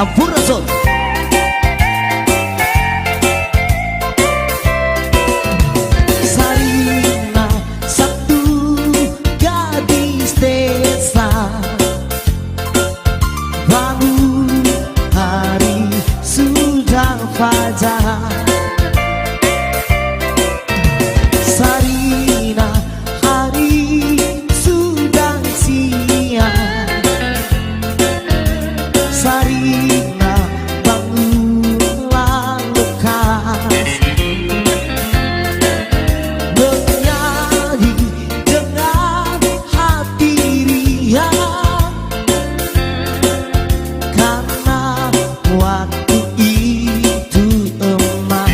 Sampurna Soul. Sarina satu gadis desa, bangun hari sudah fajar. Sarina hari sudah siang. Sarina bangunlah lekas, menyanyi dengan hati riang, karena waktu itu emas.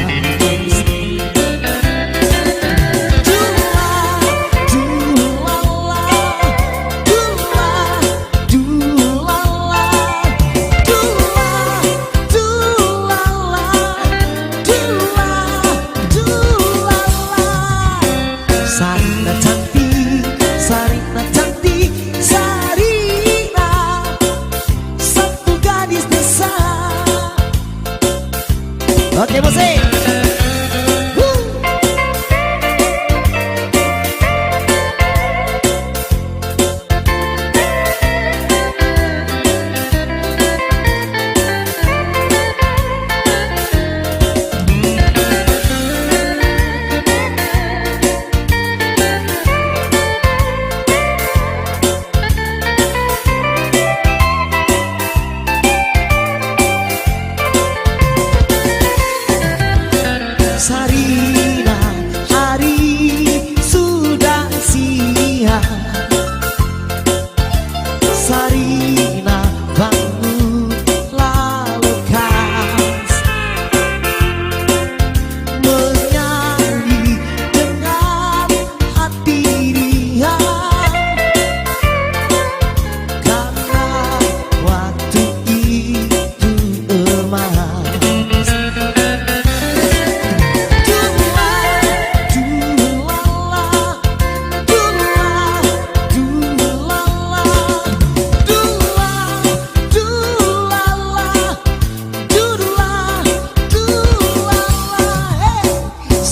Sarina cantik, Sarina cantik, Sarina satu gadis desa. Oke musik. Sarina hari sudah siang. Sarina bangunlah lekas, menyanyi dengan hati riang, karena waktu itu emas.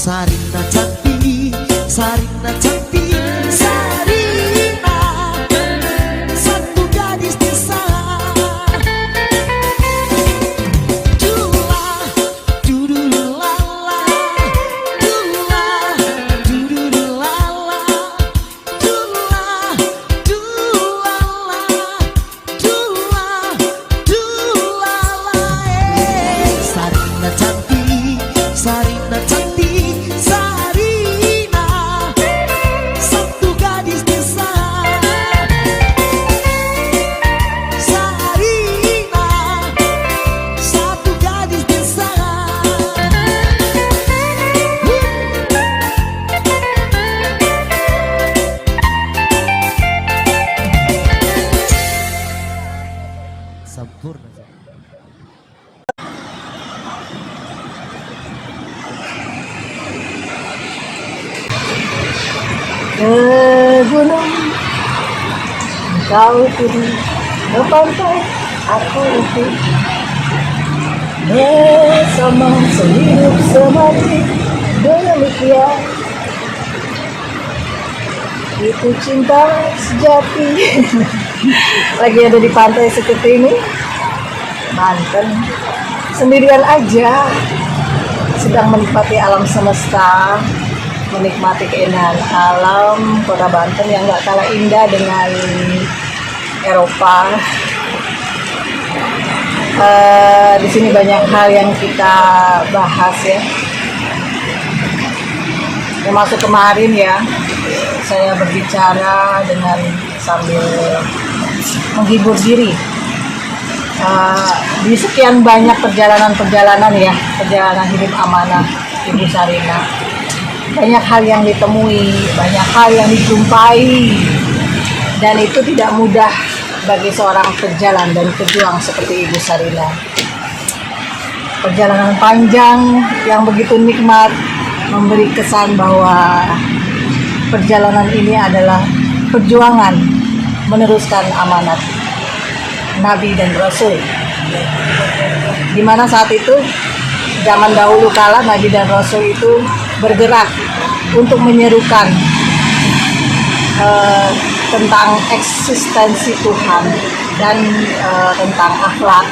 Sarina cantik, Sarina cantik, Sarina satu gadis desa. Dula, dudulala, dula, dudulala, dula, dulala, dula, dulala. Sarina cantik, Sarina cantik, Sarina satu gadis desa. Sarina satu gadis desa. Sampurna. Ke gunung kau turun, ke pantai aku itu, bersama sehidup semati. Demikian itu cinta sejati. Lagi ada di pantai seperti ini, Banten, sendirian aja, sedang menikmati alam semesta, menikmati keindahan alam kota Banten yang gak kalah indah dengan Eropa. Di sini banyak hal yang kita bahas ya. Termasuk kemarin ya, saya berbicara dengan sambil menghibur diri. Di sekian banyak perjalanan ya, perjalanan hidup amanah Ibu Sarina, banyak hal yang ditemui, banyak hal yang dijumpai, dan itu tidak mudah bagi seorang pejalan dan pejuang seperti Ibu Sarina. Perjalanan panjang yang begitu nikmat, memberi kesan bahwa perjalanan ini adalah perjuangan meneruskan amanat Nabi dan Rasul Di mana saat itu zaman dahulu kala Nabi dan Rasul itu bergerak untuk menyerukan tentang eksistensi Tuhan dan tentang akhlak.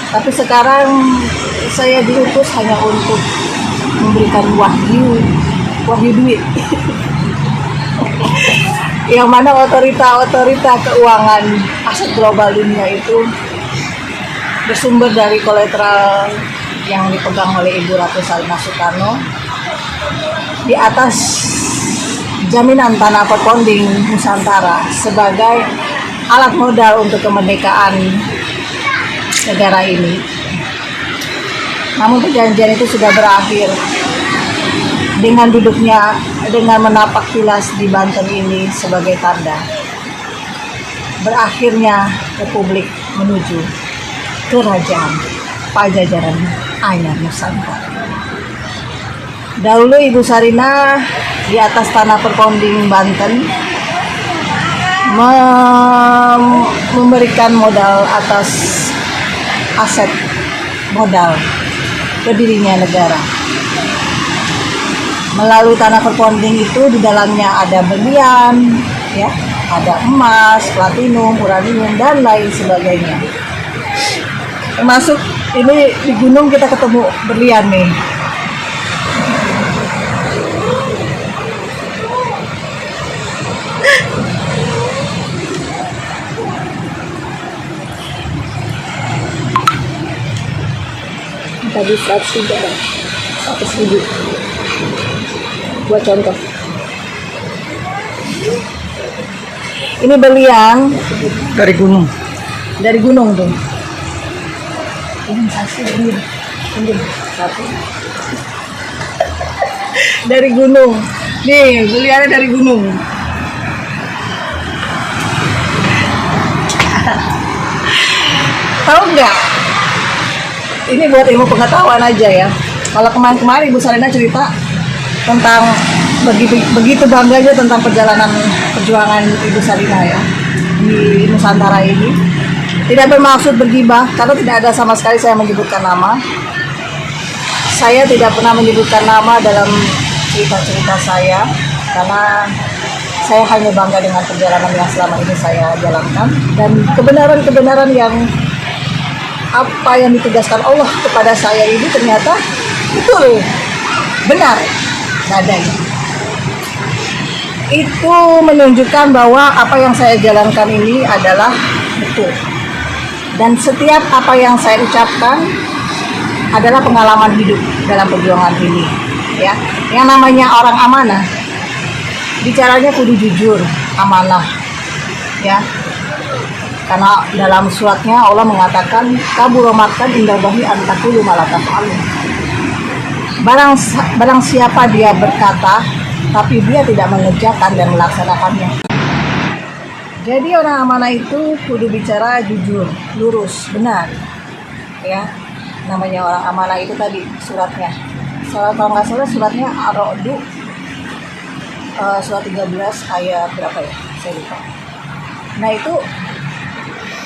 Tapi sekarang saya diutus hanya untuk memberikan wahyu duit. Yang mana otorita keuangan aset global dunia itu bersumber dari kolateral yang dipegang oleh Ibu Ratu Salma Soekarno di atas jaminan tanah perponding Nusantara sebagai alat modal untuk kemerdekaan negara ini. Namun perjanjian itu sudah berakhir dengan menapak tilas di Banten ini sebagai tanda berakhirnya Republik menuju Kerajaan Pajajaran Anyar Nusantara. Dahulu Ibu Sarina di atas tanah perponding Banten memberikan modal atas aset modal berdirinya negara. Melalui tanah perponding itu di dalamnya ada berlian, ya, ada emas, platinum, uranium dan lain sebagainya. Termasuk ini di gunung kita ketemu berlian nih. Tadi 103 dan 100.000 buat contoh. Ini berlian Dari gunung. tuh. Ini asli satu. Dari gunung. Nih, berliannya dari gunung. Tahu nggak? Ini buat ilmu pengetahuan aja ya. Kalau kemarin Ibu Sarina cerita tentang begitu bangganya tentang perjuangan Ibu Sarina ya di Nusantara ini. Tidak bermaksud bergibah karena tidak ada sama sekali saya menyebutkan nama. Saya tidak pernah menyebutkan nama dalam cerita-cerita saya karena saya hanya bangga dengan perjalanan yang selama ini saya jalankan dan kebenaran-kebenaran yang apa yang ditugaskan Allah kepada saya ini ternyata betul, benar adanya. Itu menunjukkan bahwa apa yang saya jalankan ini adalah betul. Dan setiap apa yang saya ucapkan adalah pengalaman hidup dalam perjuangan ini. Ya, yang namanya orang amanah, bicaranya kudu jujur, amanah. Ya, karena dalam suratnya Allah mengatakan kaburomakan indallahi an taqulu ma la taf'alun. Barang siapa dia berkata tapi dia tidak mengerjakan dan melaksanakannya. Jadi orang amanah itu kudu bicara jujur, lurus, benar. Ya, namanya orang amanah itu tadi suratnya. Kalau nggak salah suratnya Ar-Ra'd surat 13 ayat berapa ya? Saya lupa. Nah itu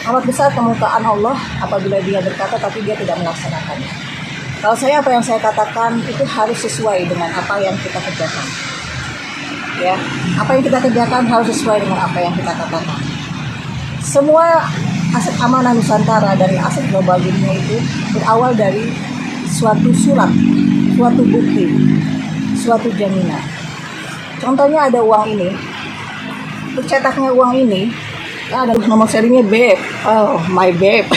amat besar kemurkaan Allah apabila dia berkata tapi dia tidak melaksanakannya. Kalau saya apa yang saya katakan itu harus sesuai dengan apa yang kita kerjakan. Ya, apa yang kita kerjakan harus sesuai dengan apa yang kita katakan. Semua aset amanah Nusantara dari aset global dunia itu berawal dari suatu surat, suatu bukti, suatu jaminan. Contohnya ada uang ini, tercetaknya uang ini ada nomor serinya BEP. Oh, my BEP.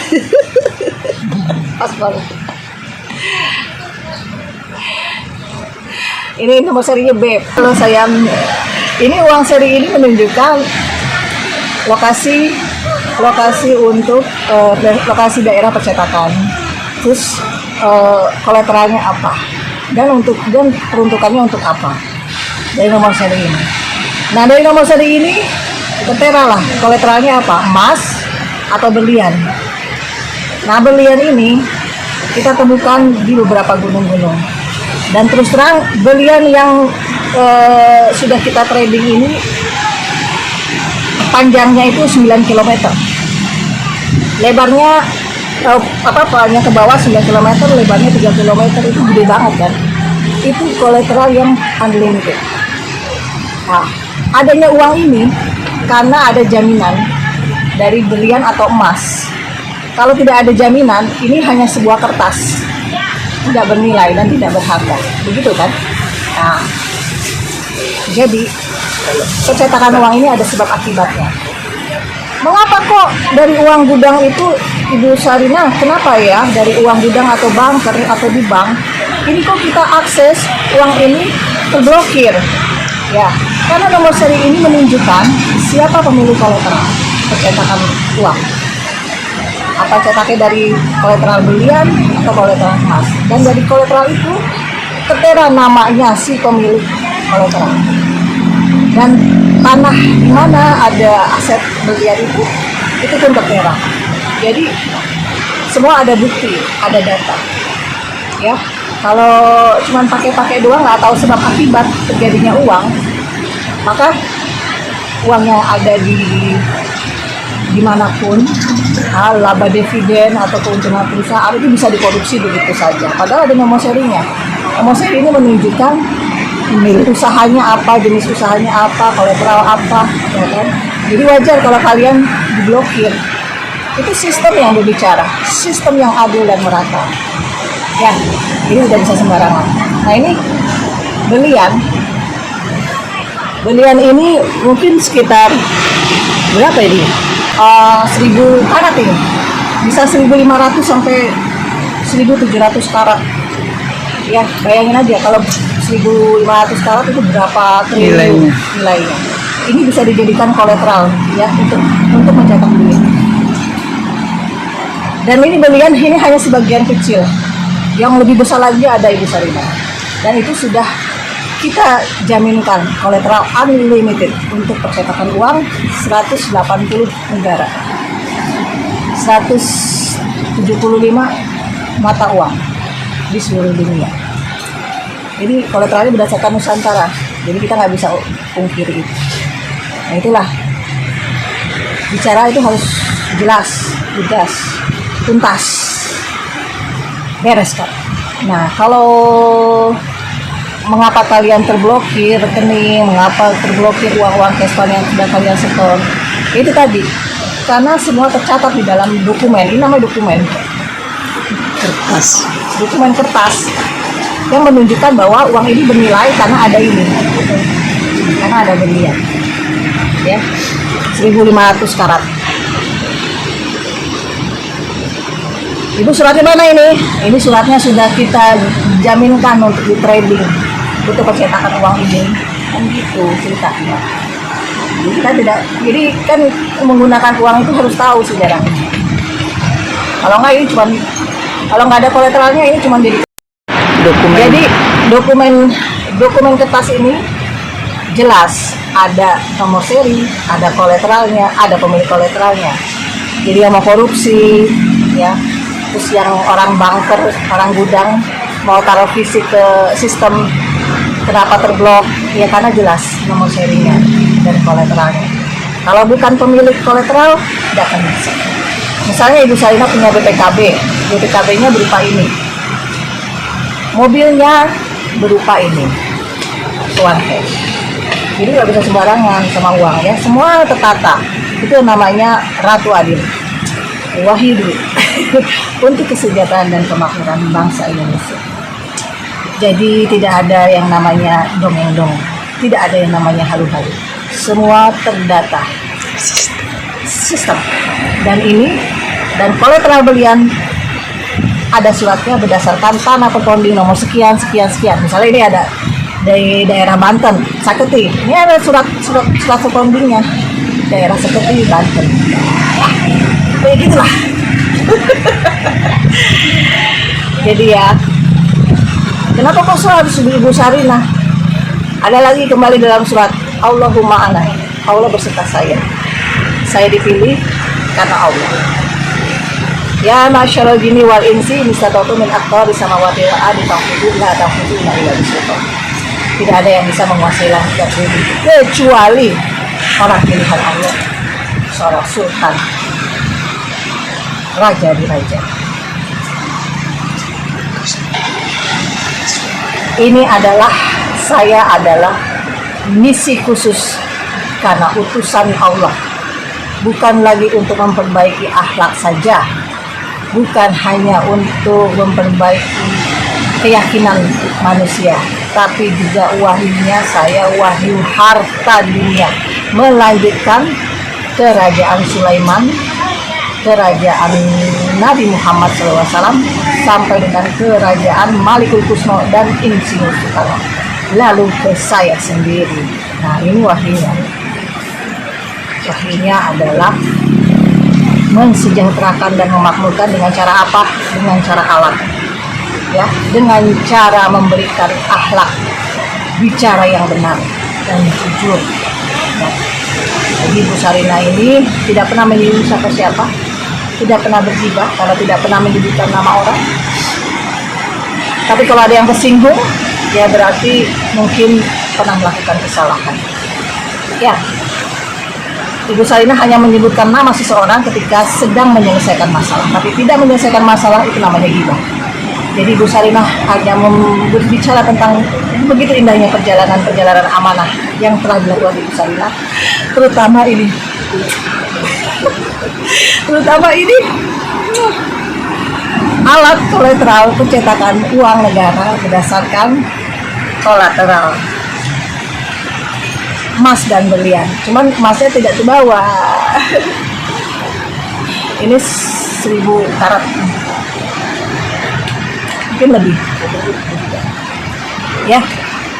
Pas banget. Ini nomor serinya BEP. Kalau saya ini uang seri ini menunjukkan lokasi untuk lokasi daerah percetakan. Terus kolateralnya apa? Dan peruntukannya untuk apa? Dari nomor seri ini. Nah, dari nomor seri ini ketera lah kolateralnya apa, emas atau berlian. Nah, berlian ini kita temukan di beberapa gunung-gunung dan terus terang berlian yang sudah kita trading ini panjangnya itu 9 km, lebarnya Palanya ke bawah 9 km, lebarnya 3 km, itu gede banget kan. Itu kolateral yang unlimited. Nah, adanya uang ini karena ada jaminan dari berlian atau emas. Kalau tidak ada jaminan, ini hanya sebuah kertas, tidak bernilai dan tidak berharga, begitu kan? Nah, jadi percetakan uang ini ada sebab akibatnya. Mengapa kok dari uang gudang itu, Ibu Sarina, kenapa ya dari uang gudang atau banker atau di bank, ini kok kita akses uang ini terblokir? Ya, karena nomor seri ini menunjukkan siapa pemilik kolateral percetakan uang. Apa cetaknya dari kolateral berlian atau kolateral emas. Dan dari kolateral itu tertera namanya si pemilik kolateral. Dan tanah di mana ada aset berlian itu pun tertera. Jadi semua ada bukti, ada data. Ya, kalau cuma pakai doang nggak tahu sebab akibat terjadinya uang, maka uangnya ada dimanapun, laba dividen atau keuntungan perusahaan itu bisa dikorupsi begitu saja. Padahal ada nomor serinya. Nomor seri ini menunjukkan milik usahanya apa, jenis usahanya apa, kolateral apa, ya kan? Jadi wajar kalau kalian diblokir. Itu sistem yang berbicara, sistem yang adil dan merata. Ya, ini udah bisa sembarangan. Nah ini berlian ini mungkin sekitar berapa ini? 1000 karat ini, bisa 1500 sampai 1700 karat. Ya, bayangin aja kalau 1500 karat itu berapa triliun nilainya. Ini bisa dijadikan kolateral ya untuk mencetak duit. Dan ini berlian ini hanya sebagian kecil. Yang lebih besar lagi ada Ibu Sarina. Dan itu sudah kita jaminkan kolateral unlimited untuk percetakan uang 180 negara, 175 mata uang di seluruh dunia. Jadi kolateralnya berdasarkan Nusantara, jadi kita nggak bisa pungkiri itu. Nah itulah, bicara itu harus jelas, tegas, tuntas, beres kan. Nah kalau mengapa kalian terblokir rekening, mengapa terblokir uang-uang cashfund yang sudah kalian setor, itu tadi karena semua tercatat di dalam dokumen. Ini namanya dokumen kertas yang menunjukkan bahwa uang ini bernilai karena ada ini, karena ada berlian ya, 1500 karat. Ibu, suratnya mana ini? Ini suratnya sudah kita jaminkan untuk di trading, untuk percetakan uang ini, kan gitu ceritanya. Jadi kita tidak, jadi kan menggunakan uang itu harus tahu sejarahnya. Kalau nggak ini cuma, kalau nggak ada kolateralnya ini cuma jadi dokumen. Jadi dokumen kertas ini jelas ada nomor seri, ada kolateralnya, ada pemilik kolateralnya. Jadi yang mau korupsi, ya. Terus yang orang banker, orang gudang mau taruh fisik ke sistem, kenapa terblok? Ya karena jelas nomor serinya dan kolateralnya. Kalau bukan pemilik kolateral, tidak akan bisa. Misalnya Ibu Sarina punya BPKB-nya berupa ini, mobilnya berupa ini, uang cash. Jadi nggak bisa sembarangan sama uang ya, semua tertata. Itu namanya Ratu Adil Wahyudi untuk kesejahteraan dan kemakmuran bangsa Indonesia. Jadi tidak ada yang namanya dongeng-dongeng, tidak ada yang namanya halu-halu. Semua terdata, sistem. Dan kolateral berlian ada suratnya berdasarkan tanah perponding nomor sekian. Misalnya ini ada dari daerah Banten, Saketi. Ini ada surat perpondingnya daerah Saketi, Banten. Kayak gitulah. Jadi ya, kenapa kok harus Ibu Sarina? Ada lagi kembali dalam surat, Allahumma ana, Allah berserta saya dipilih karena Allah. Ya masyaallah jinni wal insi mistatatu min aqtari samawati wal ardi la taquduna illa bisultan. Tidak ada yang bisa menguasai langit dan bumi kecuali orang pilihan Allah, seorang sultan. raja di raja. Ini adalah, saya adalah misi khusus karena utusan Allah, bukan lagi untuk memperbaiki akhlak saja, bukan hanya untuk memperbaiki keyakinan manusia, tapi juga wahyunya saya wahyu harta dunia, melanjutkan kerajaan Sulaiman, kerajaan Nabi Muhammad SAW, sampai dengan kerajaan Malikul Kusno dan Insinyur Soekarno, lalu ke saya sendiri. Nah, ini wahyunya. Wahyunya adalah mensejahterakan dan memakmurkan dengan cara apa? Dengan cara halal, ya, dengan cara memberikan akhlak, bicara yang benar dan jujur. Ya. Jadi Bu Sarina ini tidak pernah menyinggung siapa-siapa, tidak pernah bergibah karena tidak pernah menyebutkan nama orang. Tapi kalau ada yang tersinggung, ya berarti mungkin pernah melakukan kesalahan. Ya, Ibu Sarina hanya menyebutkan nama seseorang ketika sedang menyelesaikan masalah, tapi tidak menyelesaikan masalah, itu namanya gibah. Jadi Ibu Sarina hanya berbicara tentang begitu indahnya perjalanan amanah yang telah dilakukan Ibu Sarina, terutama ini alat kolateral pencetakan uang negara berdasarkan kolateral emas dan berlian. Cuman emasnya tidak dibawa. Ini 1000 karat, mungkin lebih. Ya,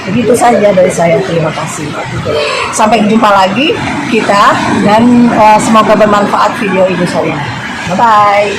begitu saja dari saya. Terima kasih. Sampai jumpa lagi kita, dan semoga bermanfaat video Ibu saya. Bye bye.